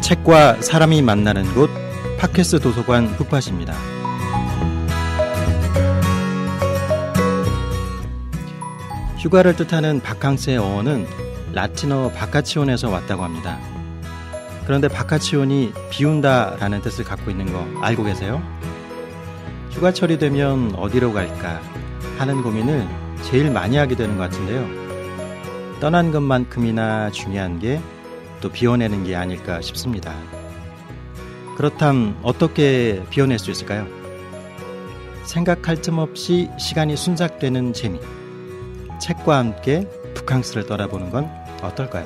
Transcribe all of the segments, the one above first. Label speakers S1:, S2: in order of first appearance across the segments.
S1: 책과 사람이 만나는 곳 팟캐스트 도서관 북팟입니다. 휴가를 뜻하는 바캉스의 어원은 라틴어 바카치온에서 왔다고 합니다. 그런데 바카치온이 비운다라는 뜻을 갖고 있는 거 알고 계세요? 휴가철이 되면 어디로 갈까 하는 고민을 제일 많이 하게 되는 것 같은데요. 떠난 것만큼이나 중요한 게 또 비워내는 게 아닐까 싶습니다. 그렇다면 어떻게 비워낼 수 있을까요? 생각할 틈 없이 시간이 순삭되는 재미. 책과 함께 바캉스를 떠나보는 건 어떨까요?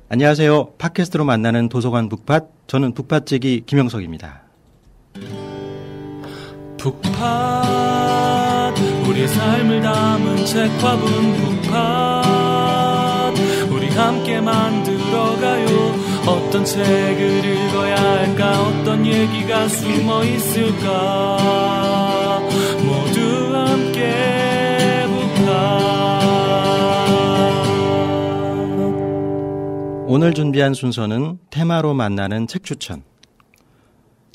S1: 안녕하세요. 팟캐스트로 만나는 도서관 북팟. 저는 북팟지기 김영석입니다.
S2: 북팟 우리의 삶을 담은 책화분 북팟 우리 함께 만들어가요. 어떤 책을 읽어야 할까 어떤 얘기가 숨어 있을까 모두 함께 북팟.
S1: 오늘 준비한 순서는 테마로 만나는 책 추천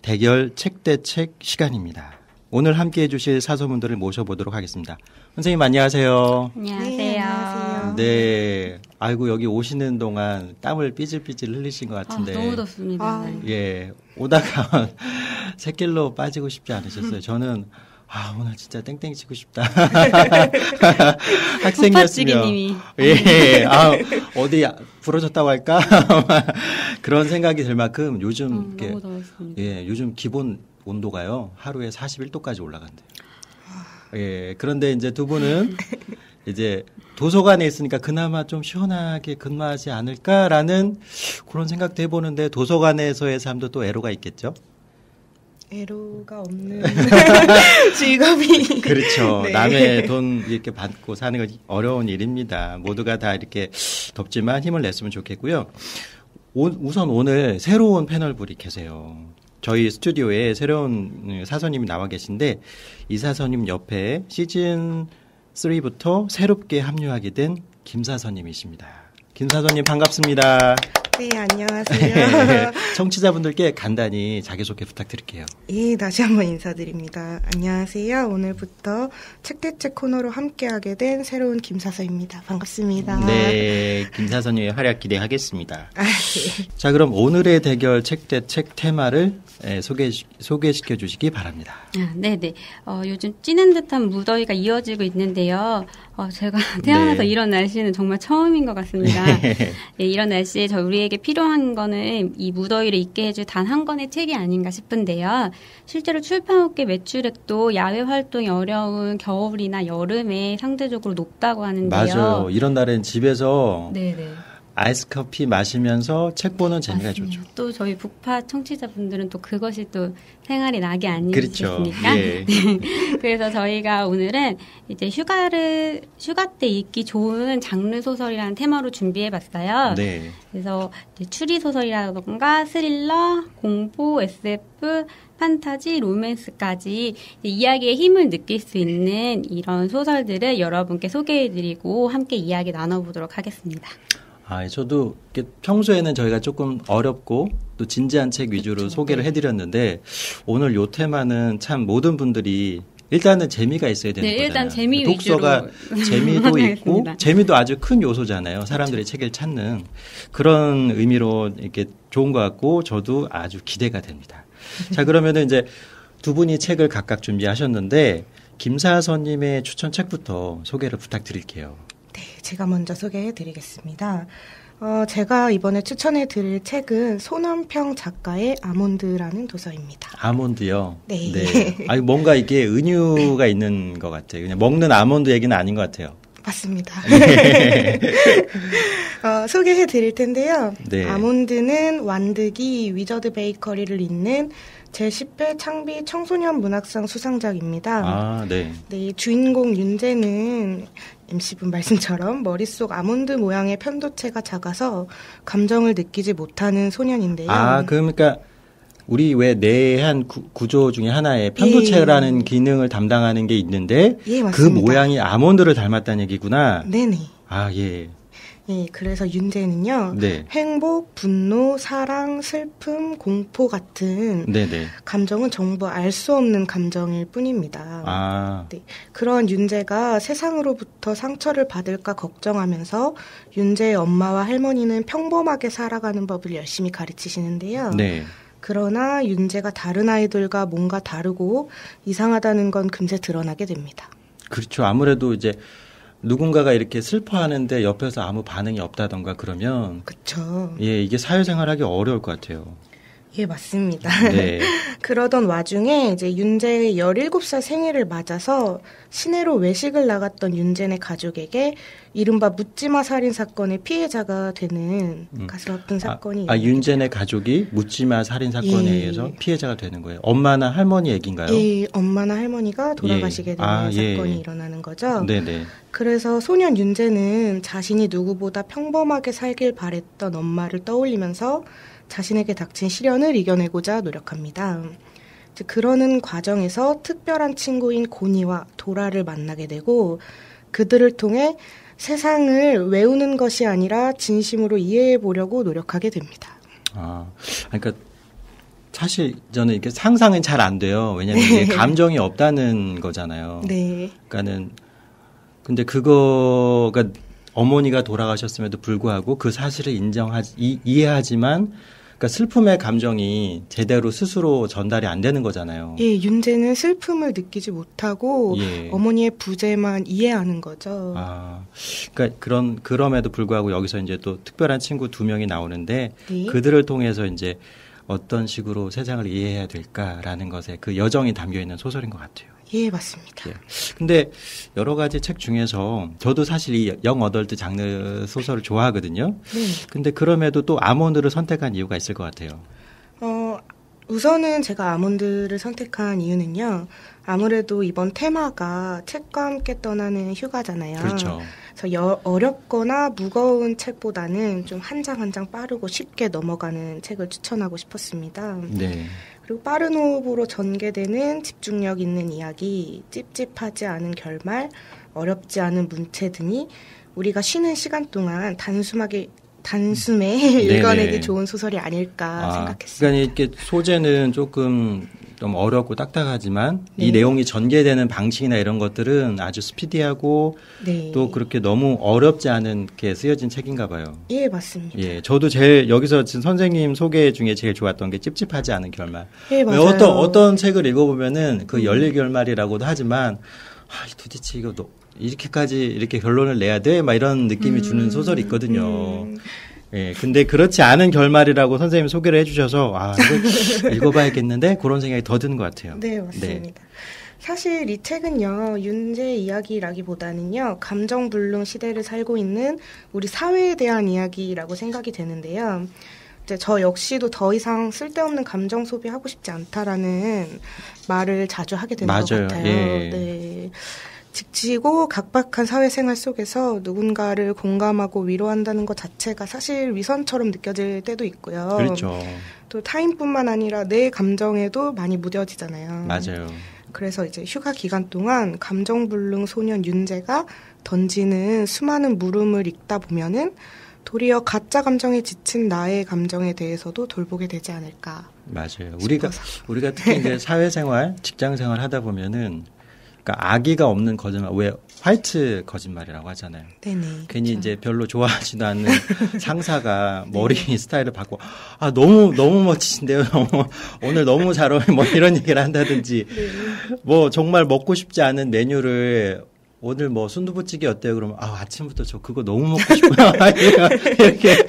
S1: 대결 책 대 책 시간입니다. 오늘 함께해 주실 사서분들을 모셔보도록 하겠습니다. 선생님 안녕하세요.
S3: 안녕하세요.
S4: 네, 안녕하세요.
S1: 네, 아이고 여기 오시는 동안 땀을 삐질삐질 흘리신 것 같은데.
S3: 너무 덥습니다.
S1: 예, 오다가 샛길로 빠지고 싶지 않으셨어요? 저는 오늘 진짜 땡땡이 치고 싶다. 학생이었으면 예, 어디 부러졌다고 할까? 그런 생각이 들 만큼 요즘
S3: 너무 더웠습니다.
S1: 예, 요즘 기본 온도가요 하루에 41도까지 올라간대요. 예, 그런데 이제 두 분은 이제 도서관에 있으니까 그나마 좀 시원하게 근무하지 않을까라는 그런 생각도 해보는데 도서관에서의 삶도 또 애로가 있겠죠?
S4: 애로가 없는 직업이.
S1: 그렇죠.
S4: 네.
S1: 남의 돈 이렇게 받고 사는 건 어려운 일입니다. 모두가 다 이렇게 덥지만 힘을 냈으면 좋겠고요. 우선 오늘 새로운 패널분이 계세요. 저희 스튜디오에 새로운 사서님이 나와 계신데 이 사서님 옆에 시즌 3부터 새롭게 합류하게 된 김사서님이십니다. 김사서님 반갑습니다.
S4: 네, 안녕하세요.
S1: 청취자분들께 간단히 자기소개 부탁드릴게요.
S4: 예, 다시 한번 인사드립니다. 안녕하세요. 오늘부터 책대책 코너로 함께하게 된 새로운 김사서입니다. 반갑습니다.
S1: 네, 김사서님의 활약 기대하겠습니다.
S4: 네.
S1: 자, 그럼 오늘의 대결 책대책 테마를 소개시켜 주시기 바랍니다.
S3: 네네. 요즘 찌는 듯한 무더위가 이어지고 있는데요. 제가 태어나서
S1: 네.
S3: 이런 날씨는 정말 처음인 것 같습니다. 네, 이런 날씨에 우리에게 필요한 거는 이 무더위를 잊게 해줄 단 한 권의 책이 아닌가 싶은데요. 실제로 출판업계 매출액도 야외 활동이 어려운 겨울이나 여름에 상대적으로 높다고 하는데요.
S1: 맞아요. 이런 날엔 집에서
S3: 네네.
S1: 아이스커피 마시면서 책 보는 재미가
S3: 맞습니다.
S1: 좋죠.
S3: 또 저희 북파 청취자분들은 또 그것이 또 생활의 낙이
S1: 그렇죠.
S3: 아니겠습니까?
S1: 예.
S3: 네. 그래서 저희가 오늘은 이제 휴가 때 읽기 좋은 장르 소설이라는 테마로 준비해봤어요.
S1: 네.
S3: 그래서 추리 소설이라던가 스릴러, 공포, SF, 판타지, 로맨스까지 이야기의 힘을 느낄 수 있는 이런 소설들을 여러분께 소개해드리고 함께 이야기 나눠보도록 하겠습니다.
S1: 저도 평소에는 저희가 조금 어렵고 또 진지한 책 위주로
S3: 그렇죠.
S1: 소개를 해드렸는데 오늘 요 테마는 참 모든 분들이 일단은 재미가 있어야 되는 거잖아요.
S3: 일단 재미
S1: 독서가
S3: 위주로
S1: 재미도 있고
S3: 하겠습니다.
S1: 재미도 아주 큰 요소잖아요. 사람들이
S3: 그렇죠.
S1: 책을 찾는 그런 의미로 이렇게 좋은 것 같고 저도 아주 기대가 됩니다. 자, 그러면은 이제 두 분이 책을 각각 준비하셨는데 김사서님의 추천 책부터 소개를 부탁드릴게요.
S4: 네, 제가 먼저 소개해드리겠습니다. 제가 이번에 추천해드릴 책은 손원평 작가의 아몬드라는 도서입니다.
S1: 아몬드요?
S4: 네.
S1: 아니, 뭔가 이게 은유가 있는 것 같아요. 그냥 먹는 아몬드 얘기는 아닌 것 같아요.
S4: 맞습니다. 소개해드릴 텐데요.
S1: 네.
S4: 아몬드는 완득이 위저드 베이커리를 잇는 제10회 창비 청소년 문학상 수상작입니다.
S1: 네.
S4: 네, 주인공 윤재는 MC분 말씀처럼 머릿속 아몬드 모양의 편도체가 작아서 감정을 느끼지 못하는 소년인데요.
S1: 그러니까 우리 왜 뇌한 구조 중에 하나에 편도체라는 기능을 담당하는 게 있는데 그
S4: 맞습니다.
S1: 모양이 아몬드를 닮았다는 얘기구나.
S4: 네네.
S1: 아, 예.
S4: 예, 그래서 윤재는요.
S1: 네.
S4: 행복, 분노, 사랑, 슬픔, 공포 같은
S1: 네네.
S4: 감정은 전부 알 수 없는 감정일 뿐입니다.
S1: 아.
S4: 네, 그런 윤재가 세상으로부터 상처를 받을까 걱정하면서 윤재의 엄마와 할머니는 평범하게 살아가는 법을 열심히 가르치시는데요.
S1: 네.
S4: 그러나 윤재가 다른 아이들과 뭔가 다르고 이상하다는 건 금세 드러나게 됩니다.
S1: 그렇죠. 아무래도 이제 누군가가 이렇게 슬퍼하는데 옆에서 아무 반응이 없다던가 그러면
S4: 그렇죠.
S1: 예, 이게 사회생활하기 어려울 것 같아요.
S4: 예, 맞습니다.
S1: 네.
S4: 그러던 와중에 이제 윤재의 17살 생일을 맞아서 시내로 외식을 나갔던 윤재네 가족에게 이른바 묻지마 살인 사건의 피해자가 되는 가슴 아픈 사건이
S1: 윤재네 가족이 묻지마 살인 사건에 의해서 피해자가 되는 거예요. 엄마나 할머니 얘기인가요?
S4: 예, 엄마나 할머니가 돌아가시게 되는 사건이 일어나는 거죠.
S1: 네네.
S4: 그래서 소년 윤재는 자신이 누구보다 평범하게 살길 바랬던 엄마를 떠올리면서 자신에게 닥친 시련을 이겨내고자 노력합니다. 그러는 과정에서 특별한 친구인 고니와 도라를 만나게 되고 그들을 통해 세상을 외우는 것이 아니라 진심으로 이해해 보려고 노력하게 됩니다.
S1: 아, 그러니까 사실 저는 이게 상상은 잘 안 돼요. 왜냐하면 이게 감정이 없다는 거잖아요.
S4: 네.
S1: 그러니까는 근데 그거가 어머니가 돌아가셨음에도 불구하고 그 사실을 이해하지만 그러니까 슬픔의 감정이 제대로 스스로 전달이 안 되는 거잖아요.
S4: 예, 윤재는 슬픔을 느끼지 못하고 어머니의 부재만 이해하는 거죠.
S1: 아, 그러니까 그럼에도 불구하고 여기서 이제 또 특별한 친구 2명이 나오는데 그들을 통해서 이제 어떤 식으로 세상을 이해해야 될까라는 것에 그 여정이 담겨 있는 소설인 것 같아요.
S4: 예, 맞습니다.
S1: 예. 근데 여러 가지 책 중에서 저도 사실 이 영어덜트 장르 소설을 좋아하거든요. 근데 그럼에도 또 아몬드를 선택한 이유가 있을 것 같아요.
S4: 우선은 제가 아몬드를 선택한 이유는요. 아무래도 이번 테마가 책과 함께 떠나는 휴가잖아요.
S1: 그렇죠.
S4: 그래서 어렵거나 무거운 책보다는 좀 한 장 한 장 빠르고 쉽게 넘어가는 책을 추천하고 싶었습니다.
S1: 네.
S4: 그리고 빠른 호흡으로 전개되는 집중력 있는 이야기, 찝찝하지 않은 결말, 어렵지 않은 문체 등이 우리가 쉬는 시간 동안 단숨에 읽어내기 좋은 소설이 아닐까 생각했습니다.
S1: 그러니까 이렇게 소재는 조금 좀 어렵고 딱딱하지만 이 내용이 전개되는 방식이나 이런 것들은 아주 스피디하고 또 그렇게 너무 어렵지 않게 쓰여진 책인가 봐요.
S4: 예, 맞습니다.
S1: 예, 저도 제일 여기서 지금 선생님 소개 중에 제일 좋았던 게 찝찝하지 않은 결말.
S4: 예, 맞아요.
S1: 어떤 책을 읽어보면은 그 열릴 결말이라고도 하지만 도대체 이거 이렇게까지 이렇게 결론을 내야 돼? 막 이런 느낌이 주는 소설이 있거든요. 예, 근데 그렇지 않은 결말이라고 선생님이 소개를 해주셔서 이거 읽어봐야겠는데 그런 생각이 더 드는 것 같아요.
S4: 네, 맞습니다. 사실 이 책은요, 윤재 이야기라기보다는요, 감정불능 시대를 살고 있는 우리 사회에 대한 이야기라고 생각이 되는데요. 이제 저 역시도 더 이상 쓸데없는 감정 소비하고 싶지 않다라는 말을 자주 하게 되는 것 같아요.
S1: 예.
S4: 네. 지치고 각박한 사회생활 속에서 누군가를 공감하고 위로한다는 것 자체가 사실 위선처럼 느껴질 때도 있고요.
S1: 그렇죠.
S4: 또 타인뿐만 아니라 내 감정에도 많이 무뎌지잖아요.
S1: 맞아요.
S4: 그래서 이제 휴가 기간 동안 감정불능 소년 윤재가 던지는 수많은 물음을 읽다 보면은 도리어 가짜 감정에 지친 나의 감정에 대해서도 돌보게 되지 않을까.
S1: 맞아요. 우리가 특히 이제 사회생활, 직장생활 하다 보면은 그러니까 악의가 없는 거짓말, 왜 화이트 거짓말이라고 하잖아요.
S4: 네네.
S1: 괜히 그렇죠. 이제 별로 좋아하지도 않는 상사가 머리 스타일을 바꿔 너무 멋지신데요. 오늘 너무 잘 어울려 뭐 이런 얘기를 한다든지 뭐 정말 먹고 싶지 않은 메뉴를 오늘 뭐 순두부찌개 어때요? 그러면 아침부터 저 그거 너무 먹고 싶어요. 이렇게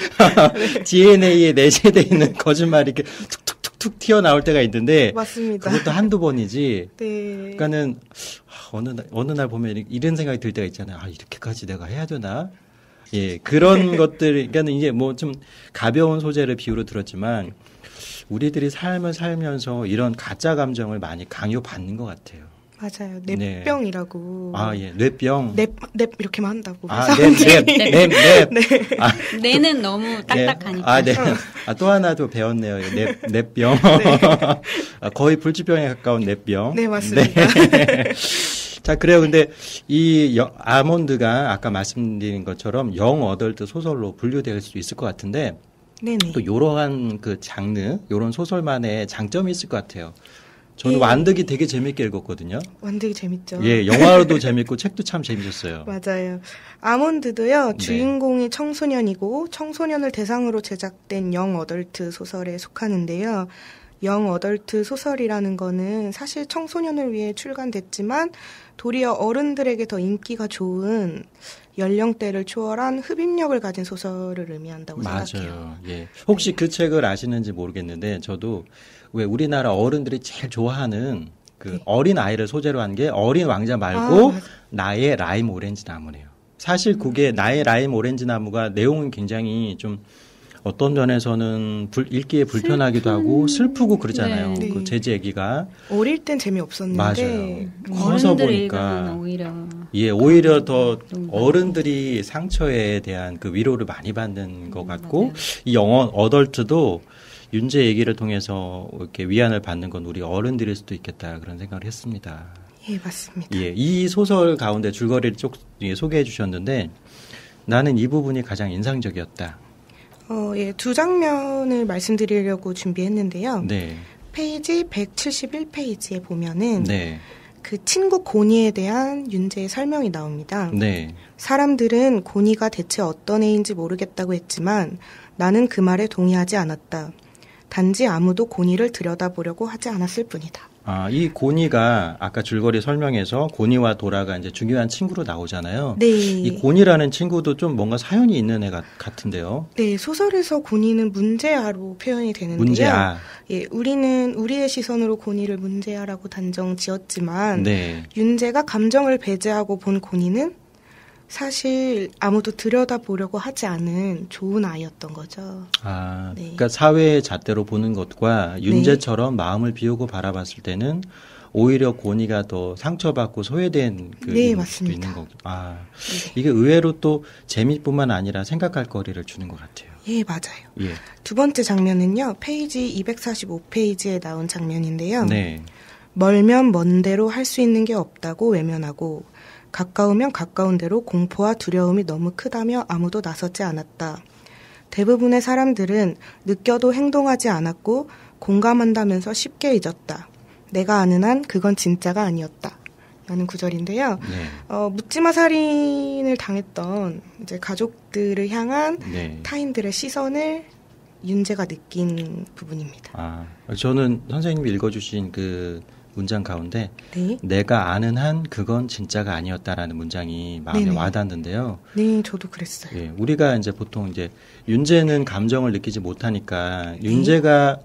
S1: DNA에 내재되어 있는 거짓말이 이렇게 툭툭툭툭 튀어나올 때가 있는데
S4: 맞습니다.
S1: 그것도 한두 번이지.
S4: 네.
S1: 그러니까는 어느 날 보면 이런 생각이 들 때가 있잖아요. 이렇게까지 내가 해야 되나? 예, 그런 것들, 그러니까는 이제 뭐 좀 가벼운 소재를 비유로 들었지만 우리들이 삶을 살면서 이런 가짜 감정을 많이 강요받는 것 같아요.
S4: 맞아요. 뇌병이라고.
S1: 아, 예. 뇌병.
S4: 냅 이렇게만 한다고.
S1: 냅.
S4: 네.
S3: 뇌는 너무 딱딱하니까.
S1: 네. 또 하나 더 배웠네요. 뇌병. 거의 불치병에 가까운 뇌병.
S4: 네, 맞습니다.
S1: 네. 자, 그래요. 근데 이 아몬드가 아까 말씀드린 것처럼 영 어덜트 소설로 분류될 수 있을 것 같은데
S4: 네네.
S1: 또 이러한 그 장르, 이런 소설만의 장점이 있을 것 같아요. 저는 완득이 되게 재밌게 읽었거든요.
S4: 완득이 재밌죠.
S1: 예, 영화로도 재밌고 책도 참 재밌었어요.
S4: 맞아요. 아몬드도요.
S1: 네.
S4: 주인공이 청소년이고 청소년을 대상으로 제작된 영 어덜트 소설에 속하는데요. 영 어덜트 소설이라는 거는 사실 청소년을 위해 출간됐지만 도리어 어른들에게 더 인기가 좋은 연령대를 초월한 흡입력을 가진 소설을 의미한다고 생각해요.
S1: 맞아요. 예. 혹시 그 책을 아시는지 모르겠는데 저도 왜 우리나라 어른들이 제일 좋아하는 그 어린 아이를 소재로 한 게 어린 왕자 말고 나의 라임 오렌지 나무네요. 사실 그게 나의 라임 오렌지 나무가 내용은 굉장히 좀 어떤 면에서는 읽기에 불편하기도 하고 슬프고 그러잖아요.
S4: 네.
S1: 그 제지 얘기가.
S4: 어릴 땐 재미없었는데.
S1: 맞아요. 커서 보니까.
S3: 오히려.
S1: 오히려 더 어른들이 상처에 대한 그 위로를 많이 받는 것 같고,
S3: 맞아요.
S1: 이 영어 어덜트도 윤재 얘기를 통해서 이렇게 위안을 받는 건 우리 어른들일 수도 있겠다 그런 생각을 했습니다.
S4: 예, 맞습니다.
S1: 예, 이 소설 가운데 줄거리를 소개해 주셨는데 나는 이 부분이 가장 인상적이었다.
S4: 예, 두 장면을 말씀드리려고 준비했는데요.
S1: 네.
S4: 페이지 171페이지에 보면은
S1: 네.
S4: 그 친구 고니에 대한 윤재의 설명이 나옵니다.
S1: 네.
S4: 사람들은 고니가 대체 어떤 애인지 모르겠다고 했지만 나는 그 말에 동의하지 않았다. 단지 아무도 고니를 들여다보려고 하지 않았을 뿐이다.
S1: 아, 이 고니가 아까 줄거리 설명에서 고니와 도라가 이제 중요한 친구로 나오잖아요.
S4: 네.
S1: 이 고니라는 친구도 좀 뭔가 사연이 있는 애 같은데요.
S4: 네, 소설에서 고니는 문제아로 표현이 되는데요.
S1: 문제아.
S4: 예, 우리는 우리의 시선으로 고니를 문제아라고 단정 지었지만
S1: 네.
S4: 윤재가 감정을 배제하고 본 고니는 사실 아무도 들여다보려고 하지 않은 좋은 아이였던 거죠.
S1: 아,
S4: 네.
S1: 그러니까 사회의 잣대로 보는 것과 윤재처럼 마음을 비우고 바라봤을 때는 오히려 고니가 더 상처받고 소외된 그
S4: 네,
S1: 모습도
S4: 맞습니다.
S1: 있는 거고. 아,
S4: 네.
S1: 이게 의외로 또 재미뿐만 아니라 생각할 거리를 주는 것 같아요.
S4: 예, 맞아요.
S1: 예.
S4: 두 번째 장면은요. 페이지 245페이지에 나온 장면인데요.
S1: 네.
S4: 멀면 먼 대로 할 수 있는 게 없다고 외면하고 가까우면 가까운 대로 공포와 두려움이 너무 크다며 아무도 나서지 않았다. 대부분의 사람들은 느껴도 행동하지 않았고 공감한다면서 쉽게 잊었다. 내가 아는 한 그건 진짜가 아니었다. 라는 구절인데요.
S1: 네.
S4: 묻지마 살인을 당했던 이제 가족들을 향한
S1: 네.
S4: 타인들의 시선을 윤재가 느낀 부분입니다.
S1: 아, 저는 선생님이 읽어주신 그 문장 가운데
S4: 네.
S1: 내가 아는 한 그건 진짜가 아니었다라는 문장이 마음에
S4: 네네.
S1: 와닿는데요.
S4: 네, 저도 그랬어요.
S1: 예, 우리가 이제 보통 이제 윤재는 감정을 느끼지 못하니까 윤재가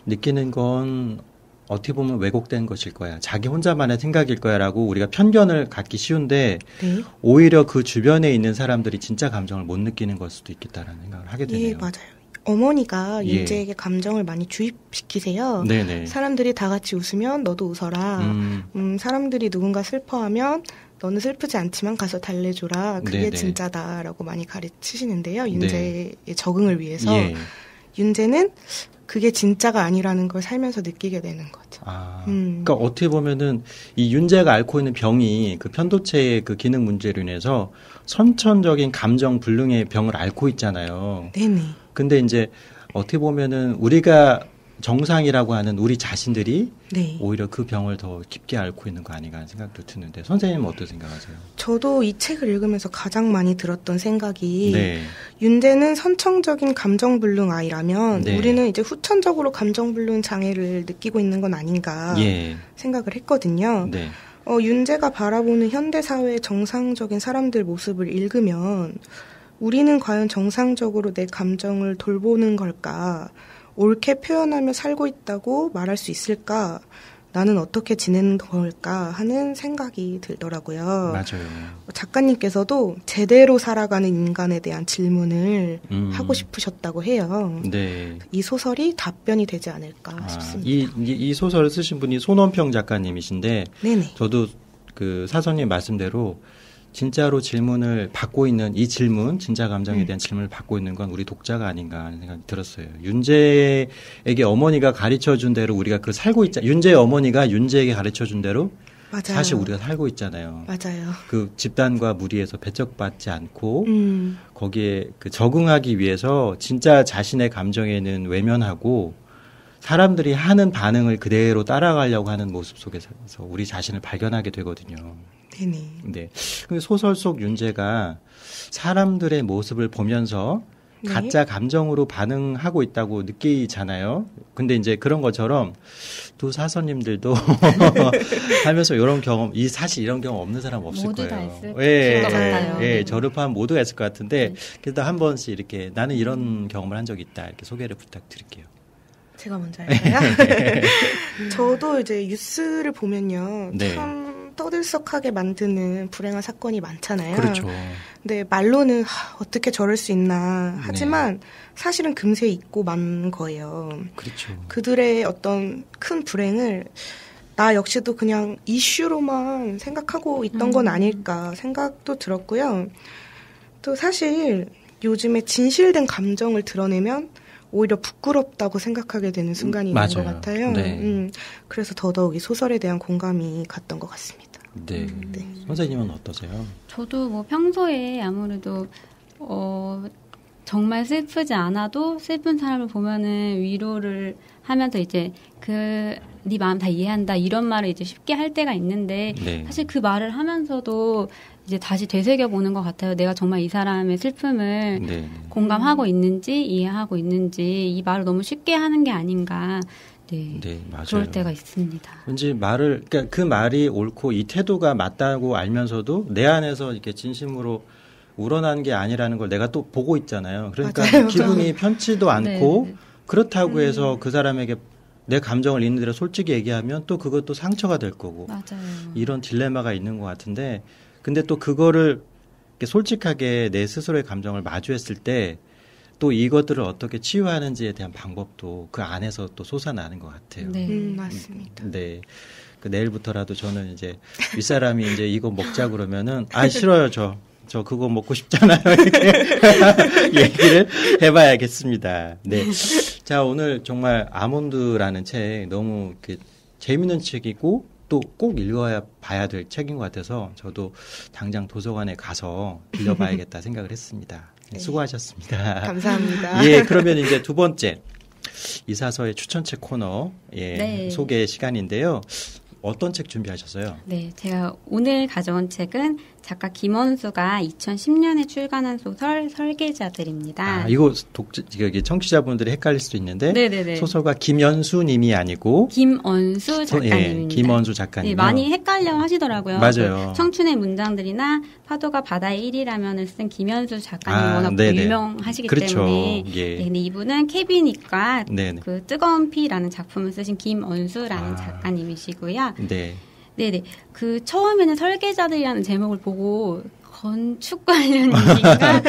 S1: 느끼는 건 어떻게 보면 왜곡된 것일 거야. 자기 혼자만의 생각일 거야라고 우리가 편견을 갖기 쉬운데
S4: 네.
S1: 오히려 그 주변에 있는 사람들이 진짜 감정을 못 느끼는 걸 수도 있겠다라는 생각을 하게 되네요.
S4: 예, 맞아요. 어머니가
S1: 예.
S4: 윤재에게 감정을 많이 주입시키세요.
S1: 네네.
S4: 사람들이 다 같이 웃으면 너도 웃어라. 사람들이 누군가 슬퍼하면 너는 슬프지 않지만 가서 달래줘라. 그게
S1: 네네.
S4: 진짜다라고 많이 가르치시는데요. 윤재의 적응을 위해서.
S1: 예.
S4: 윤재는 그게 진짜가 아니라는 걸 살면서 느끼게 되는 거죠.
S1: 아, 그러니까 어떻게 보면은 이 윤재가 앓고 있는 병이 그 편도체의 그 기능 문제로 인해서 선천적인 감정 불능의 병을 앓고 있잖아요.
S4: 네네.
S1: 근데 이제 어떻게 보면은 우리가 정상이라고 하는 우리 자신들이
S4: 네.
S1: 오히려 그 병을 더 깊게 앓고 있는 거 아닌가 하는 생각도 드는데 선생님은 어떻게 생각하세요?
S4: 저도 이 책을 읽으면서 가장 많이 들었던 생각이
S1: 네.
S4: 윤재는 선천적인 감정불능 아이라면
S1: 네.
S4: 우리는 이제 후천적으로 감정불능 장애를 느끼고 있는 건 아닌가
S1: 예.
S4: 생각을 했거든요.
S1: 네.
S4: 윤재가 바라보는 현대사회의 정상적인 사람들 모습을 읽으면 우리는 과연 정상적으로 내 감정을 돌보는 걸까? 옳게 표현하며 살고 있다고 말할 수 있을까? 나는 어떻게 지내는 걸까 하는 생각이 들더라고요.
S1: 맞아요.
S4: 작가님께서도 제대로 살아가는 인간에 대한 질문을 하고 싶으셨다고 해요.
S1: 네.
S4: 이 소설이 답변이 되지 않을까 싶습니다.
S1: 이 소설을 쓰신 분이 손원평 작가님이신데,
S4: 네네.
S1: 저도 그 사서님 말씀대로 진짜로 질문을 받고 있는 이 질문, 진짜 감정에 대한 질문을 받고 있는 건 우리 독자가 아닌가 하는 생각이 들었어요. 윤재에게 어머니가 가르쳐준 대로 우리가 그걸 살고 있자. 윤재의 어머니가 윤재에게 가르쳐준 대로
S4: 맞아요.
S1: 사실 우리가 살고 있잖아요.
S4: 맞아요.
S1: 그 집단과 무리에서 배척받지 않고 거기에 그 적응하기 위해서 진짜 자신의 감정에는 외면하고 사람들이 하는 반응을 그대로 따라가려고 하는 모습 속에서 우리 자신을 발견하게 되거든요.
S4: 네네.
S1: 네. 소설 속 윤재가 사람들의 모습을 보면서
S4: 네.
S1: 가짜 감정으로 반응하고 있다고 느끼잖아요. 근데 이제 그런 것처럼 두 사서님들도 하면서 이런 경험, 사실 이런 경험 없는 사람 없을
S3: 모두
S1: 거예요.
S3: 다 있을 것 같아요.
S1: 예, 저를 포함 모두가 있을 것 같은데, 그래도 한 번씩 이렇게 나는 이런 경험을 한 적이 있다. 이렇게 소개를 부탁드릴게요.
S4: 제가 먼저 할까요? 저도 이제 뉴스를 보면요.
S1: 네.
S4: 참 떠들썩하게 만드는 불행한 사건이 많잖아요.
S1: 그렇죠.
S4: 근데 말로는 어떻게 저럴 수 있나 하지만 사실은 금세 잊고 만 거예요.
S1: 그렇죠.
S4: 그들의 어떤 큰 불행을 나 역시도 그냥 이슈로만 생각하고 있던 건 아닐까 생각도 들었고요. 또 사실 요즘에 진실된 감정을 드러내면 오히려 부끄럽다고 생각하게 되는 순간이 있는 것 같아요.
S1: 네.
S4: 그래서 더더욱 이 소설에 대한 공감이 갔던 것 같습니다.
S1: 네. 선생님은 어떠세요?
S3: 저도 뭐 평소에 아무래도 정말 슬프지 않아도 슬픈 사람을 보면은 위로를 하면서 이제 네 마음 다 이해한다 이런 말을 이제 쉽게 할 때가 있는데 사실 그 말을 하면서도 이제 다시 되새겨 보는 것 같아요. 내가 정말 이 사람의 슬픔을 공감하고 있는지 이해하고 있는지 이 말을 너무 쉽게 하는 게 아닌가. 네, 맞아요. 그럴 때가 있습니다.
S1: 왠지 그러니까 그 말이 옳고 이 태도가 맞다고 알면서도 내 안에서 이렇게 진심으로 우러난 게 아니라는 걸 내가 또 보고 있잖아요. 그러니까
S4: 맞아요.
S1: 기분이 편치도 않고 그렇다고 해서 그 사람에게 내 감정을 있는 대로 솔직히 얘기하면 또 그것도 상처가 될 거고.
S3: 맞아요.
S1: 이런 딜레마가 있는 것 같은데, 근데 또 그거를 솔직하게 내 스스로의 감정을 마주했을 때 또 이것들을 어떻게 치유하는지에 대한 방법도 그 안에서 또 솟아나는 것 같아요.
S3: 네,
S4: 맞습니다.
S1: 네. 내일부터라도 저는 이제 윗사람이 이제 이거 먹자 그러면은 싫어요 저 그거 먹고 싶잖아요. 이렇게 얘기를 해봐야겠습니다. 네. 자, 오늘 정말 아몬드라는 책 너무 이렇게 재밌는 책이고 또 꼭 봐야 될 책인 것 같아서 저도 당장 도서관에 가서 빌려봐야겠다 생각을 했습니다. 네, 수고하셨습니다.
S4: 감사합니다.
S1: 예, 그러면 이제 두 번째 이사서의 추천책 코너 소개 시간인데요. 어떤 책 준비하셨어요?
S3: 네, 제가 오늘 가져온 책은 작가 김원수가 2010년에 출간한 소설 설계자들입니다.
S1: 이거 청취자분들이 헷갈릴 수도 있는데
S3: 네네네.
S1: 소설가 김연수 님이 아니고
S3: 김언수 작가님입니다.
S1: 김원수 작가님.
S3: 네, 많이 헷갈려 하시더라고요.
S1: 맞아요.
S3: 청춘의 문장들이나 파도가 바다의 1이라면을 쓴 김연수 작가님 워낙 유명하시기 때문에 근데 이분은 캐비닛과 그 뜨거운 피라는 작품을 쓰신 김언수라는 작가님이시고요. 네네. 그 처음에는 설계자들이라는 제목을 보고 건축 관련 얘기가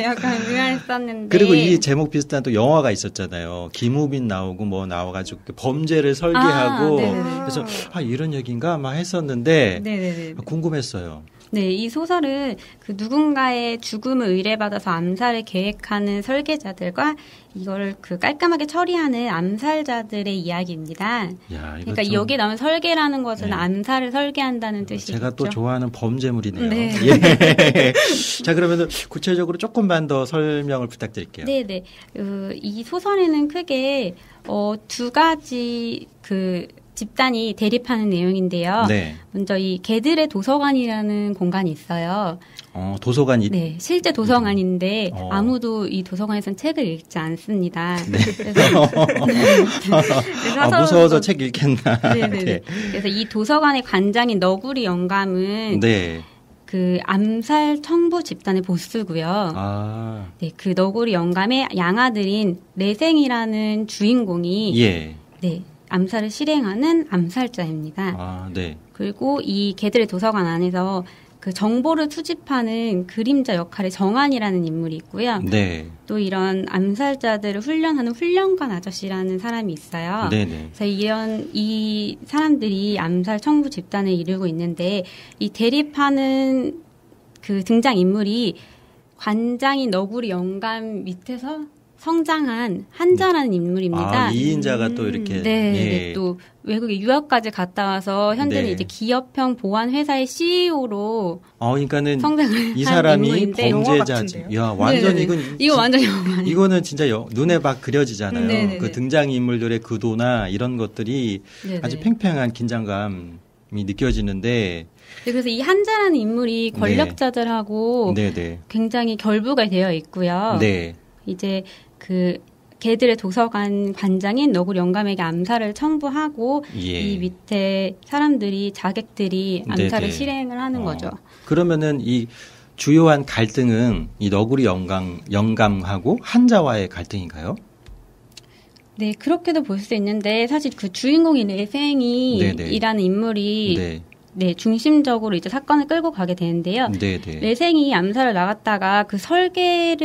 S3: 약간 의아했었는데.
S1: 그리고 이 제목 비슷한 또 영화가 있었잖아요. 김우빈 나오고 나와가지고 범죄를 설계하고 그래서 이런 얘기인가 막 했었는데 궁금했어요.
S3: 네, 이 소설은 그 누군가의 죽음을 의뢰받아서 암살을 계획하는 설계자들과 이걸 그 깔끔하게 처리하는 암살자들의 이야기입니다. 그러니까 여기에 나오는 설계라는 것은 암살을 설계한다는 뜻이죠.
S1: 제가 또 좋아하는 범죄물이네요.
S3: 네.
S1: 자, 그러면 구체적으로 조금만 더 설명을 부탁드릴게요.
S3: 네네. 이 소설에는 크게 두 가지 집단이 대립하는 내용인데요. 먼저 이 개들의 도서관이라는 공간이 있어요.
S1: 도서관이?
S3: 네, 실제 도서관인데 아무도 이 도서관에서는 책을 읽지 않습니다. 그래서
S1: 무서워서 책 읽겠나.
S3: 네네. 그래서 이 도서관의 관장인 너구리 영감은 그 암살 청부 집단의 보스고요. 네, 그 너구리 영감의 양아들인 내생이라는 주인공이 암살을 실행하는 암살자입니다.
S1: 아, 네.
S3: 그리고 이 개들의 도서관 안에서 그 정보를 수집하는 그림자 역할의 정한이라는 인물이 있고요.
S1: 네.
S3: 또 이런 암살자들을 훈련하는 훈련관 아저씨라는 사람이 있어요.
S1: 네네.
S3: 그래서 이 사람들이 암살 청부 집단을 이루고 있는데 이 대립하는 그 등장 인물이 관장인 너구리 영감 밑에서 성장한 한자라는 인물입니다.
S1: 아, 이인자가 또 이렇게.
S3: 네,
S1: 예.
S3: 네, 또 외국에 유학까지 갔다 와서 현재는
S1: 네.
S3: 이제 기업형 보안 회사의 CEO로
S1: 그러니까는
S3: 성장을
S1: 이
S3: 한
S1: 사람이
S3: 인물인데
S1: 범죄자지.
S4: 영화
S1: 야, 완전
S3: 네네네. 이거 완전 영화.
S1: 이거는 진짜 눈에 막 그려지잖아요.
S3: 네네네.
S1: 그 등장 인물들의 구도나 이런 것들이
S3: 네네.
S1: 아주 팽팽한 긴장감이 느껴지는데.
S3: 네, 그래서 이 한자라는 인물이 권력자들하고
S1: 네네.
S3: 굉장히 결부가 되어 있고요.
S1: 네.
S3: 이제 그 개들의 도서관 관장인 너구리 영감에게 암살을 청부하고
S1: 예.
S3: 이 밑에 사람들이 자객들이 암살을
S1: 네네.
S3: 실행을 하는 거죠.
S1: 그러면은 이 주요한 갈등은 이 너구리 영감하고 한자와의 갈등인가요?
S3: 네, 그렇게도 볼 수 있는데 사실 그 주인공인
S1: 네네.
S3: 레생이라는 인물이
S1: 네.
S3: 네, 중심적으로 이제 사건을 끌고 가게 되는데요.
S1: 네네.
S3: 레생이 암살을 나갔다가 그 설계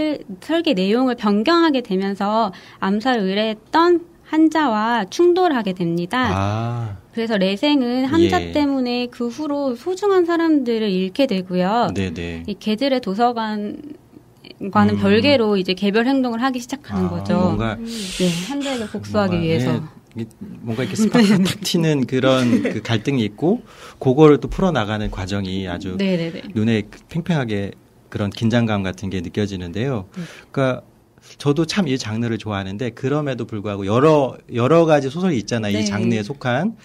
S3: 내용을 변경하게 되면서 암살을 의뢰했던 한자와 충돌하게 됩니다.
S1: 아.
S3: 그래서 레생은 한자
S1: 예.
S3: 때문에 그 후로 소중한 사람들을 잃게 되고요.
S1: 네네.
S3: 이 개들의 도서관과는 별개로 이제 개별 행동을 하기 시작하는 거죠.
S1: 뭔가
S3: 네, 한자에게 복수하기 위해서.
S1: 예, 뭔가 이렇게 스파크가 탁 튀는 그런 그 갈등이 있고, 그거를 또 풀어나가는 과정이 아주
S3: 네네네.
S1: 눈에 팽팽하게 그런 긴장감 같은 게 느껴지는데요. 그러니까 저도 참 이 장르를 좋아하는데, 그럼에도 불구하고 여러 가지 소설이 있잖아요.
S3: 네.
S1: 이 장르에 속한.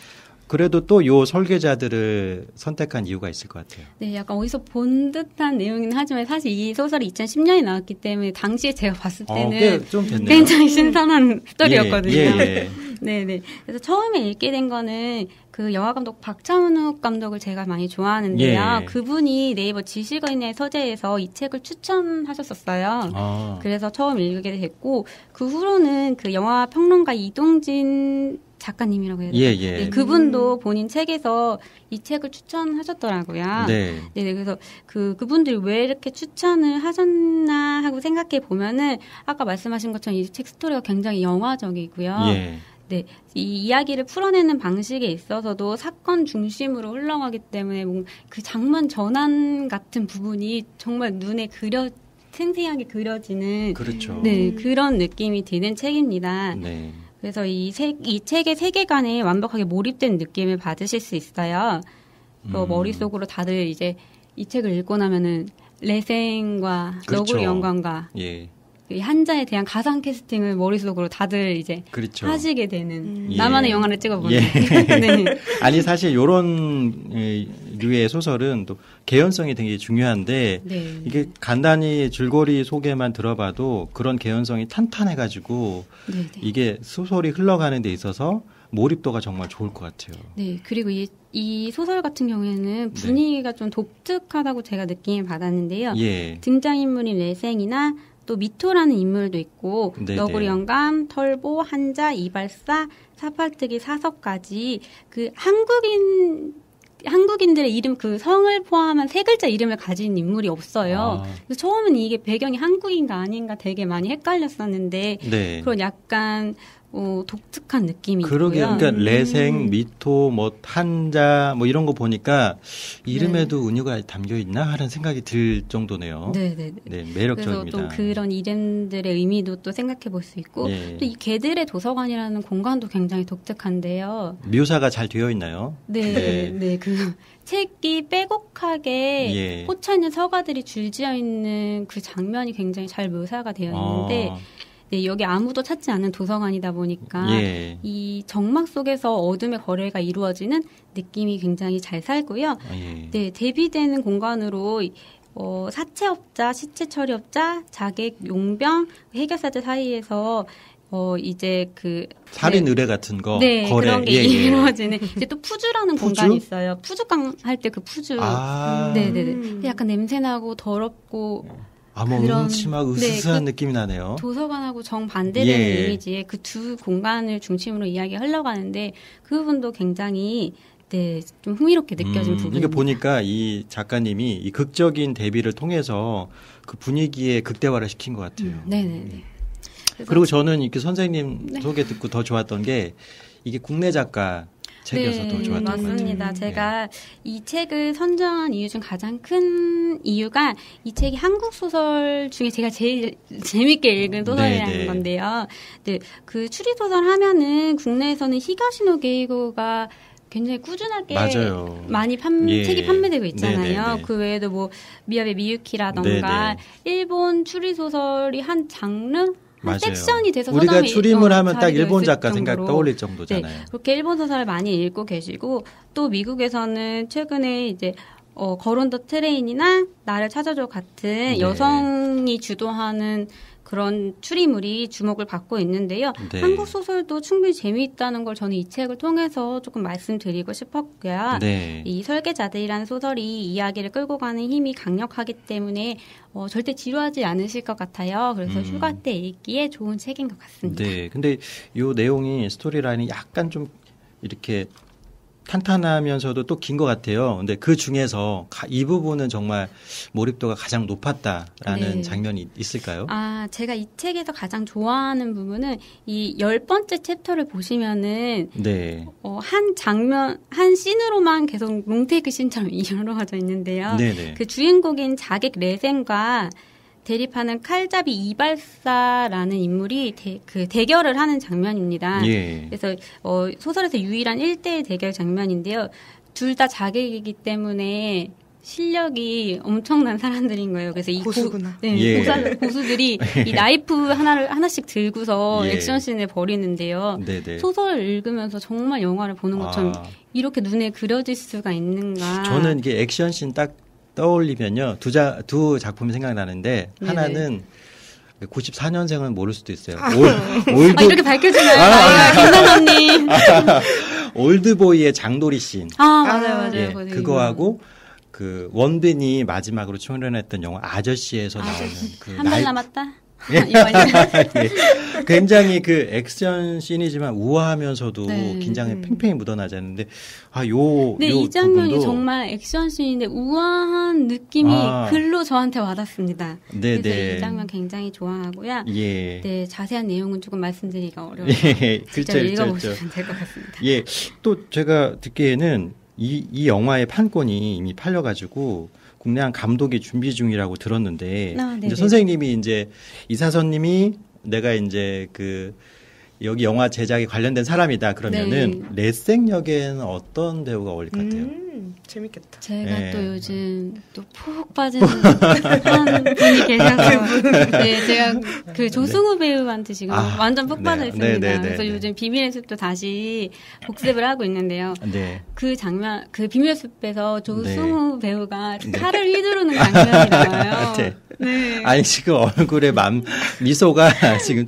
S1: 그래도 또 요 설계자들을 선택한 이유가 있을 것 같아요.
S3: 네, 약간 어디서 본 듯한 내용이긴 하지만 사실 이 소설이 2010년에 나왔기 때문에 당시에 제가 봤을 때는
S1: 꽤 좀 됐네요.
S3: 굉장히 신선한 스토리였거든요.
S1: 예.
S3: 네네. 그래서 처음에 읽게 된 거는 그 영화 감독 박찬욱 감독을 제가 많이 좋아하는데요.
S1: 예.
S3: 그분이 네이버 지식인의 서재에서 이 책을 추천하셨었어요.
S1: 아.
S3: 그래서 처음 읽게 됐고 그 후로는 그 영화 평론가 이동진 작가님이라고 해야 되나?
S1: 예, 예.
S3: 네, 그분도 본인 책에서 이 책을 추천하셨더라고요.
S1: 네.
S3: 네, 그래서 그분들이 왜 이렇게 추천을 하셨나 하고 생각해 보면은 아까 말씀하신 것처럼 이 책 스토리가 굉장히 영화적이고요.
S1: 예.
S3: 네, 이 이야기를 풀어내는 방식에 있어서도 사건 중심으로 흘러가기 때문에 그 장면 전환 같은 부분이 정말 눈에 생생하게 그려지는
S1: 그렇죠.
S3: 네, 그런 느낌이 드는 책입니다.
S1: 네.
S3: 그래서 이 책의 세계관에 완벽하게 몰입된 느낌을 받으실 수 있어요. 머릿속으로 다들 이제 이 책을 읽고 나면은 레생과
S1: 그렇죠.
S3: 너구리 영감과
S1: 예.
S3: 이 한자에 대한 가상 캐스팅을 머릿속으로 다들 이제
S1: 그렇죠.
S3: 하시게 되는
S1: 예.
S3: 나만의 영화를 찍어보는.
S1: 예.
S3: 네.
S1: 아니 사실 요런 류의 소설은 또 개연성이 되게 중요한데
S3: 네.
S1: 이게 간단히 줄거리 소개만 들어봐도 그런 개연성이 탄탄해가지고
S3: 네, 네.
S1: 이게 소설이 흘러가는 데 있어서 몰입도가 정말 좋을 것 같아요.
S3: 네, 그리고 이 소설 같은 경우에는 분위기가 좀 독특하다고 제가 느낌을 받았는데요.
S1: 예.
S3: 등장인물인 레생이나 또 미토라는 인물도 있고
S1: 네네.
S3: 너구리 영감, 털보, 한자, 이발사, 사팔뜨기, 사석까지 그 한국인들의 이름 그 성을 포함한 세 글자 이름을 가진 인물이 없어요. 그래서 처음엔 이게 배경이 한국인가 아닌가 되게 많이 헷갈렸었는데
S1: 네.
S3: 그런 약간 독특한 느낌이
S1: 그러게요.
S3: 있고요.
S1: 그러니까 레생, 미토, 뭐 한자 뭐 이런 거 보니까 이름에도 은유가 담겨 있나 하는 생각이 들 정도네요.
S3: 네네네.
S1: 네,
S3: 그래서
S1: 매력적입니다.
S3: 또 그런 이름들의 의미도 또 생각해 볼 수 있고
S1: 예.
S3: 또 이 개들의 도서관이라는 공간도 굉장히 독특한데요.
S1: 묘사가 잘 되어 있나요?
S3: 네. 그 책이 빼곡하게
S1: 예.
S3: 꽂혀 있는 서가들이 줄지어 있는 그 장면이 굉장히 잘 묘사가 되어 있는데 네, 여기 아무도 찾지 않는 도서관이다 보니까
S1: 예.
S3: 이 정막 속에서 어둠의 거래가 이루어지는 느낌이 굉장히 잘 살고요.
S1: 예.
S3: 네, 대비되는 공간으로 사채업자, 시체 처리업자, 자객, 용병, 해결사들 사이에서 이제 그
S1: 살인 의뢰 같은 거
S3: 네,
S1: 거래
S3: 그런 게 이루어지는 이제 또 푸주라는
S1: 푸주?
S3: 공간이 있어요. 푸주강 할 때 그 푸주.
S1: 아.
S3: 네네네. 약간 냄새 나고 더럽고
S1: 뭐
S3: 그런
S1: 음침하고 으스스한 느낌이 나네요.
S3: 도서관하고 정반대되는 이미지의 그 두 공간을 중심으로 이야기가 흘러가는데 그 부분도 굉장히 좀 흥미롭게 느껴진 부분입니다.
S1: 이게 보니까 이 작가님이 이 극적인 대비를 통해서 그 분위기에 극대화를 시킨 것 같아요.
S3: 네네네.
S1: 그리고 저는 이렇게 선생님 소개 듣고 더 좋았던 게 이게 국내 작가 책이어서 더 좋았던 것 같아요.
S3: 맞습니다. 제가 이 책을 선정한 이유 중 가장 큰 이유가 이 책이 한국 소설 중에 제가 제일 재밌게 읽은 소설이라는 건데요. 그 추리소설 하면은 국내에서는 히가시노 게이고가 굉장히 꾸준하게 많이 책이 판매되고 있잖아요. 그 외에도 뭐 미야베 미유키라던가 일본 추리소설이 한 장르? 섹션이 돼서
S1: 우리가 추림을 하면 딱 일본 작가 생각 떠올릴 정도잖아요.
S3: 그렇게 일본 소설을 많이 읽고 계시고 또 미국에서는 최근에 이제 걸온 더 트레인이나 나를 찾아줘 같은 여성이 주도하는 그런 추리물이 주목을 받고 있는데요. 한국 소설도 충분히 재미있다는 걸 저는 이 책을 통해서 조금 말씀드리고 싶었고요. 이 설계자들이라는 소설이 이야기를 끌고 가는 힘이 강력하기 때문에 절대 지루하지 않으실 것 같아요. 그래서 휴가 때 읽기에 좋은 책인 것 같습니다.
S1: 네, 근데 이 내용이 스토리라인이 약간 좀 이렇게 탄탄하면서도 또 긴 것 같아요. 근데 그 중에서 이 부분은 정말 몰입도가 가장 높았다라는 장면이 있을까요?
S3: 제가 이 책에서 가장 좋아하는 부분은 이 10번째 챕터를 보시면은 한 장면, 한 씬으로만 계속 롱테이크 씬처럼 이루어져 있는데요. 그 주인공인 자객 레센과 대립하는 칼잡이 이발사라는 인물이 대결을 하는 장면입니다. 그래서 소설에서 유일한 1대1 대결 장면인데요. 둘 다 자객이기 때문에 실력이 엄청난 사람들인 거예요. 그래서 이
S4: 고수구나.
S3: 고수들이 이 나이프 하나씩 들고서 액션씬을 벌이는데요. 소설을 읽으면서 정말 영화를 보는 것처럼 이렇게 눈에 그려질 수가 있는가.
S1: 저는 이게 액션씬 딱 떠올리면요. 두 작품이 생각나는데 하나는 94년생은 모를 수도 있어요.
S3: 이렇게 밝혀지나요? 김선호님.
S1: 올드보이의 장도리 씬.
S3: 맞아요.
S1: 그거하고 그 원빈이 마지막으로 출연했던 영화 아저씨에서 나오는
S3: 한 발 남았다.
S1: 굉장히 그 액션 씬이지만 우아하면서도 긴장이 팽팽히 묻어나지 않는데
S3: 이 장면이 정말 액션 씬인데 우아한 느낌이 글로 저한테 와닿습니다. 그래서 이 장면 굉장히 좋아하고요. 자세한 내용은 조금 말씀드리기가 어려워요. 직접 읽어보시면 될 것 같습니다.
S1: 또 제가 듣기에는 이 영화의 판권이 이미 팔려가지고 국내 한 감독이 준비 중이라고 들었는데 이제 선생님이 이제 이사선님이 내가 이제 여기 영화 제작에 관련된 사람이다 그러면은 레생 역에는 어떤 배우가 어울릴 것 같아요?
S4: 재밌겠다.
S3: 제가 또 요즘 또 푹 빠지는 한 분이 계셔서 제가 그 조승우 배우한테 지금 완전 푹 빠져 있습니다. 그래서 요즘 비밀의 숲도 다시 복습을 하고 있는데요. 그 장면, 그 비밀의 숲에서 조승우 배우가 칼을 휘두르는 장면이 나와요.
S1: 아니 지금 얼굴에 미소가 지금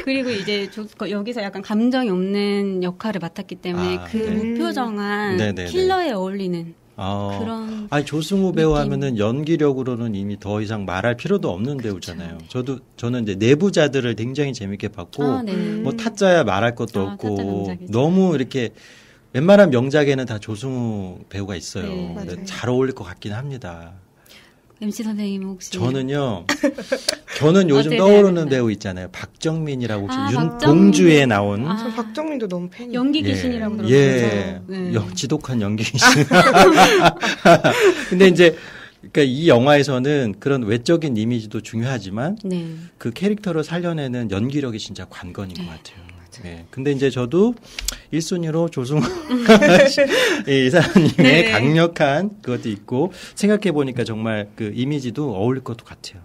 S3: 그리고 이제 여기서 약간 감정이 없는 역할을 맡았기 때문에 무표정한 킬러에 어울리는 그런.
S1: 조승우 배우 하면은 연기력으로는 이미 더 이상 말할 필요도 없는 배우잖아요. 저는 이제 내부자들을 굉장히 재밌게 봤고 뭐 타짜야 말할 것도 없고 너무 이렇게 웬만한 명작에는 다 조승우 배우가 있어요. 잘 어울릴 것 같긴 합니다.
S3: MC 선생님 혹시?
S1: 저는 요즘 떠오르는 배우 있잖아요. 박정민이라고 혹시 윤봉주에 나온.
S4: 저 박정민도 너무 팬이에요.
S3: 연기 귀신이라고 들었어요.
S1: 지독한 연기 귀신. 근데 이제 그러니까 이 영화에서는 그런 외적인 이미지도 중요하지만 그 캐릭터를 살려내는 연기력이 진짜 관건인 것 같아요. 근데 이제 저도 1순위로 조승우 이사님의 강력한 그것도 있고 생각해 보니까 정말 그 이미지도 어울릴 것도 같아요.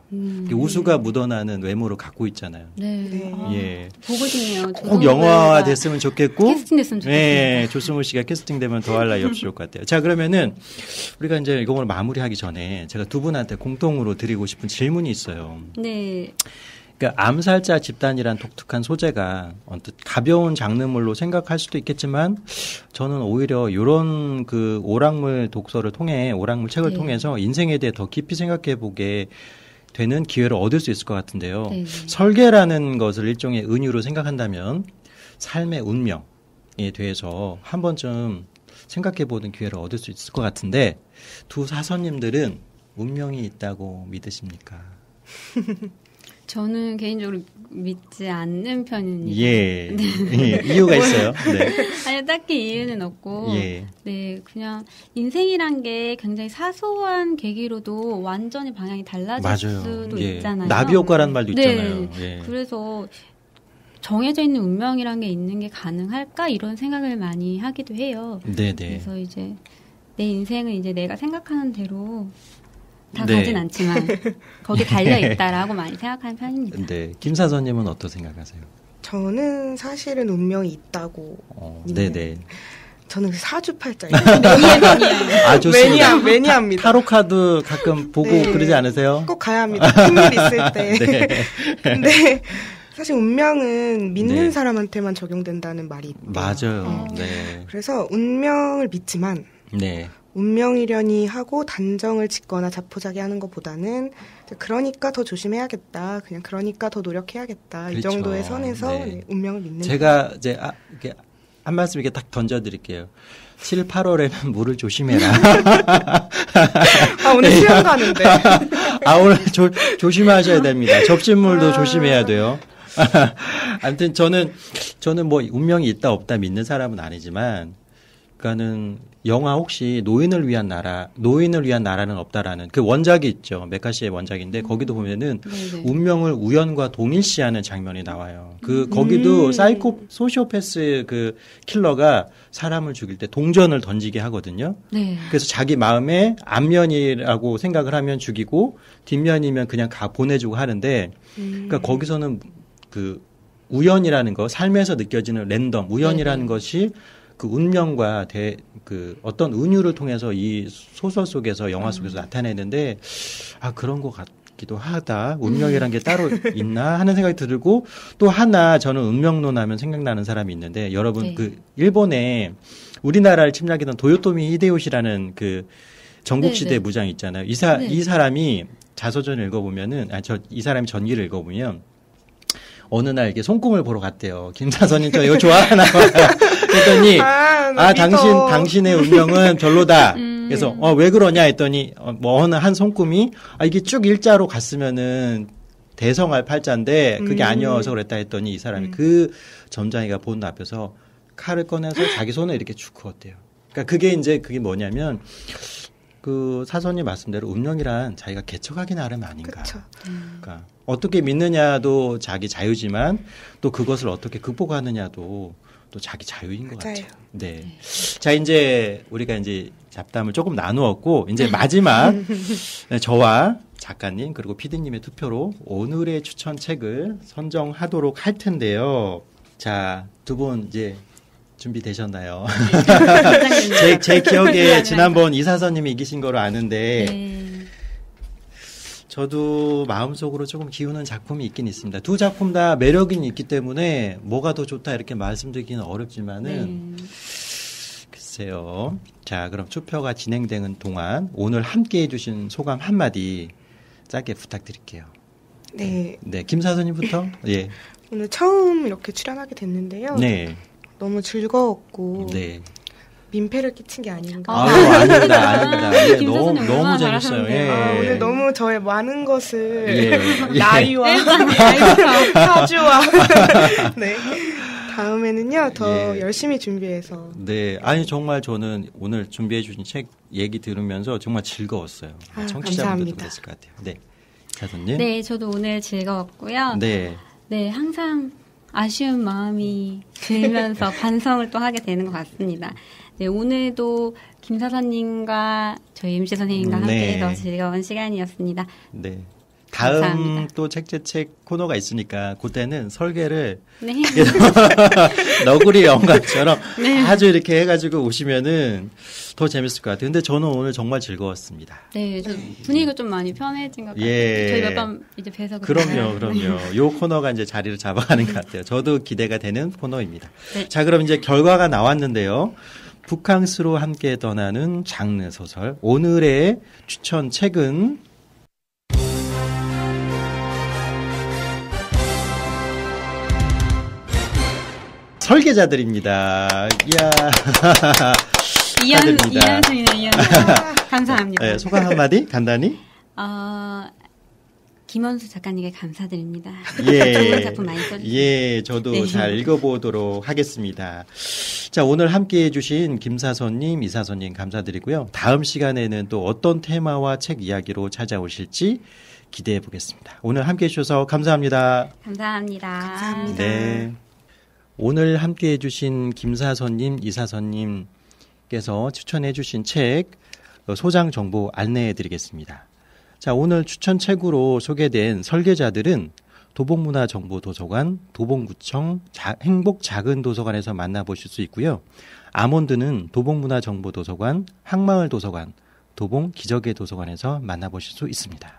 S1: 우수가 묻어나는 외모를 갖고 있잖아요.
S3: 보고 싶네요.
S1: 꼭 영화화 됐으면 좋겠고
S3: 캐스팅됐으면 좋겠어요.
S1: 조승우 씨가 캐스팅되면 더할 나위 없을 것 같아요. 자, 그러면은 우리가 이제 이거 오늘 마무리하기 전에 제가 두 분한테 공통으로 드리고 싶은 질문이 있어요. 그러니까 암살자 집단이란 독특한 소재가 언뜻 가벼운 장르물로 생각할 수도 있겠지만 저는 오히려 이런 그 오락물 책을 통해서 인생에 대해 더 깊이 생각해 보게 되는 기회를 얻을 수 있을 것 같은데요.
S3: 네.
S1: 설계라는 것을 일종의 은유로 생각한다면 삶의 운명에 대해서 한 번쯤 생각해보는 기회를 얻을 수 있을 것 같은데 두 사선님들은 운명이 있다고 믿으십니까?
S3: 저는 개인적으로 믿지 않는 편입니다.
S1: 예.
S3: 네.
S1: 예. 이유가 있어요. 네.
S3: 아니, 딱히 이유는 없고,
S1: 예.
S3: 네, 그냥 인생이란 게 굉장히 사소한 계기로도 완전히 방향이 달라질
S1: 맞아요.
S3: 수도
S1: 예.
S3: 있잖아요.
S1: 나비 효과라는 말도
S3: 네.
S1: 있잖아요. 예.
S3: 그래서 정해져 있는 운명이란 게 있는 게 가능할까? 이런 생각을 많이 하기도 해요.
S1: 네네.
S3: 그래서 이제 내 인생은 이제 내가 생각하는 대로 다
S1: 네.
S3: 가진 않지만 거기 달려 있다라고 많이 생각하는 편입니다.
S1: 네. 김사선님은 어떻게 생각하세요?
S4: 저는 사실은 운명이 있다고 믿는.
S1: 네네.
S4: 저는 사주팔자예요.
S1: 아, 좋습니다.
S4: 매니아입니다.
S1: 타로 카드 가끔 보고
S4: 네.
S1: 그러지 않으세요?
S4: 꼭 가야 합니다. 큰일 있을 때.
S1: 네.
S4: 근데 사실 운명은 믿는
S1: 네.
S4: 사람한테만 적용된다는 말이 있대요.
S1: 맞아요. 네.
S4: 그래서 운명을 믿지만
S1: 네.
S4: 운명이려니 하고 단정을 짓거나 자포자기하는 것보다는 그러니까 더 조심해야겠다. 그냥 그러니까 더 노력해야겠다. 이
S1: 그렇죠.
S4: 정도의 선에서
S1: 네.
S4: 네, 운명을 믿는.
S1: 제가 이제 이렇게 한 말씀 이렇게 딱 던져드릴게요. 7, 8월에는 물을 조심해라.
S4: 아, 오늘 수영 가는데.
S1: 아, 오늘 조심하셔야 됩니다. 접시물도 조심해야 돼요. 아무튼 저는 뭐 운명이 있다 없다 믿는 사람은 아니지만, 그러니까는 영화 혹시 노인을 위한 나라는 없다라는 그 원작이 있죠. 메카시의 원작인데 거기도 보면은
S3: 네네.
S1: 운명을 우연과 동일시하는 장면이 나와요. 거기도 소시오패스 그 킬러가 사람을 죽일 때 동전을 던지게 하거든요.
S3: 네.
S1: 그래서 자기 마음에 앞면이라고 생각을 하면 죽이고 뒷면이면 그냥 보내주고 하는데, 그러니까 거기서는 그 우연이라는 거, 삶에서 느껴지는 랜덤, 우연이라는 것이 그 운명과 그 어떤 은유를 통해서 이 소설 속에서 영화 속에서 나타내는데, 아, 그런 것 같기도 하다. 운명이란 게 따로 있나 하는 생각이 들고, 또 하나 저는 운명론 하면 생각나는 사람이 있는데, 여러분
S3: 네.
S1: 그 일본에 우리나라를 침략했던 도요토미 히데요시라는 그 전국시대
S3: 네, 네.
S1: 무장 있잖아요. 이 사람이 자서전을 읽어보면은, 이 사람이 전기를 읽어보면, 어느 날 이렇게 손금을 보러 갔대요. 김사선님 저 이거 좋아하나 봐요. 그랬더니 당신의 운명은 별로다. 그래서 왜 그러냐 했더니 뭐 어느 한 손금이 이게 쭉 일자로 갔으면은 대성할 팔자인데 그게 아니어서 그랬다 했더니 이 사람이 그 점장이가 보는 앞에서 칼을 꺼내서 자기 손을 이렇게 쭉 그었대요. 그러니까 그게 뭐냐면 그 사선님 말씀대로 운명이란 자기가 개척하기 나름 아닌가.
S4: 그쵸.
S1: 그러니까 어떻게 믿느냐도 자기 자유지만 또 그것을 어떻게 극복하느냐도 또 자기 자유인 것
S4: 맞아요.
S1: 같아요. 네. 자, 이제 우리가 이제 잡담을 조금 나누었고 이제 마지막 저와 작가님 그리고 PD님의 투표로 오늘의 추천책을 선정하도록 할 텐데요. 자, 두 분 이제 준비되셨나요? 제 기억에 지난번 이사선님이 이기신 거로 아는데
S3: 네.
S1: 저도 마음속으로 조금 기우는 작품이 있긴 있습니다. 두 작품 다 매력이 있기 때문에 뭐가 더 좋다 이렇게 말씀드리기는 어렵지만은 글쎄요. 자, 그럼 투표가 진행되는 동안 오늘 함께해 주신 소감 한마디 짧게 부탁드릴게요.
S4: 네.
S1: 네, 김사선님부터. 예.
S4: 오늘 처음 이렇게 출연하게 됐는데요.
S1: 네.
S4: 너무 즐거웠고
S1: 네.
S4: 민폐를 끼친 게 아닌가.
S1: 아닙니다. 예,
S3: 김사선님
S1: 너무
S3: 얼마나
S1: 재밌어요.
S3: 잘하셨는데요.
S1: 예.
S4: 오늘 너무 저의 많은 것을
S1: 예.
S4: 나이와 사주와 네. 다음에는요 더
S1: 예.
S4: 열심히 준비해서
S1: 네, 아니 정말 저는 오늘 준비해 주신 책 얘기 들으면서 정말 즐거웠어요. 청취자분들도
S4: 감사합니다.
S1: 그랬을 것 같아요. 네, 사선님.
S3: 네, 저도 오늘 즐거웠고요.
S1: 네,
S3: 네, 항상 아쉬운 마음이 들면서 반성을 또 하게 되는 것 같습니다. 네, 오늘도 김사선님과 저희 MC 선생님과
S1: 네.
S3: 함께해서 즐거운 시간이었습니다.
S1: 네. 다음
S3: 감사합니다.
S1: 또 책제책 코너가 있으니까 그때는 설계를
S3: 네.
S1: 너구리 영감처럼
S3: 네.
S1: 아주 이렇게 해가지고 오시면은 더 재밌을 것 같아요. 근데 저는 오늘 정말 즐거웠습니다.
S3: 네, 저 분위기가 좀 많이 편해진 것 같아요.
S1: 예.
S3: 저희 몇 번 이제 뵈서 그런가요?
S1: 그럼요. 요 코너가 이제 자리를 잡아가는 것 같아요. 저도 기대가 되는 코너입니다.
S3: 네.
S1: 자, 그럼 이제 결과가 나왔는데요. 북캉스로 함께 떠나는 장르 소설. 오늘의 추천 책은 설계자들입니다. 이야.
S3: 이현승이네. 감사합니다.
S1: 네, 소감 한마디 간단히.
S3: 김원수 작가님께 감사드립니다.
S1: 예,
S3: 좋은 작품 많이 써주세요.
S1: 예, 저도 네. 잘 읽어보도록 하겠습니다. 자, 오늘 함께해 주신 김사선님, 이사선님 감사드리고요. 다음 시간에는 또 어떤 테마와 책 이야기로 찾아오실지 기대해 보겠습니다. 오늘 함께해 주셔서 감사합니다.
S3: 감사합니다.
S1: 네, 오늘 함께해 주신 김사선님, 이사선님께서 추천해 주신 책 소장 정보 안내해 드리겠습니다. 자, 오늘 추천 책으로 소개된 설계자들은 도봉문화정보도서관, 도봉구청 행복작은도서관에서 만나보실 수 있고요. 아몬드는 도봉문화정보도서관, 항마을도서관, 도봉기적의도서관에서 만나보실 수 있습니다.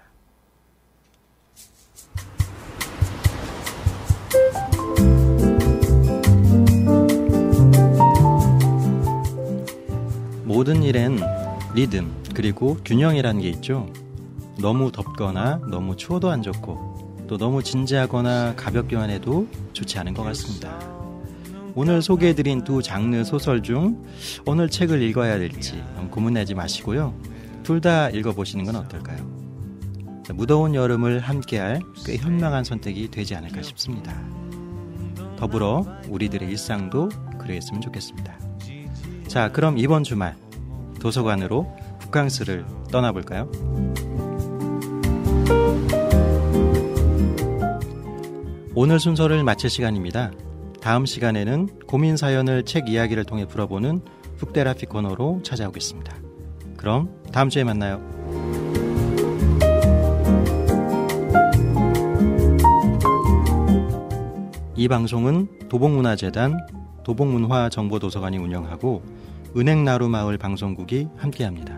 S1: 모든 일엔 리듬 그리고 균형이라는 게 있죠. 너무 덥거나 너무 추워도 안 좋고 또 너무 진지하거나 가볍게만 해도 좋지 않은 것 같습니다. 오늘 소개해드린 두 장르 소설 중 어느 책을 읽어야 될지 고민하지 마시고요. 둘 다 읽어보시는 건 어떨까요? 무더운 여름을 함께할 꽤 현명한 선택이 되지 않을까 싶습니다. 더불어 우리들의 일상도 그랬으면 좋겠습니다. 자, 그럼 이번 주말 도서관으로 북캉스를 떠나볼까요? 오늘 순서를 마칠 시간입니다. 다음 시간에는 고민 사연을 책 이야기를 통해 풀어보는 북테라피 코너로 찾아오겠습니다. 그럼 다음 주에 만나요. 이 방송은 도봉문화재단, 도봉문화정보도서관이 운영하고 은행나루마을 방송국이 함께합니다.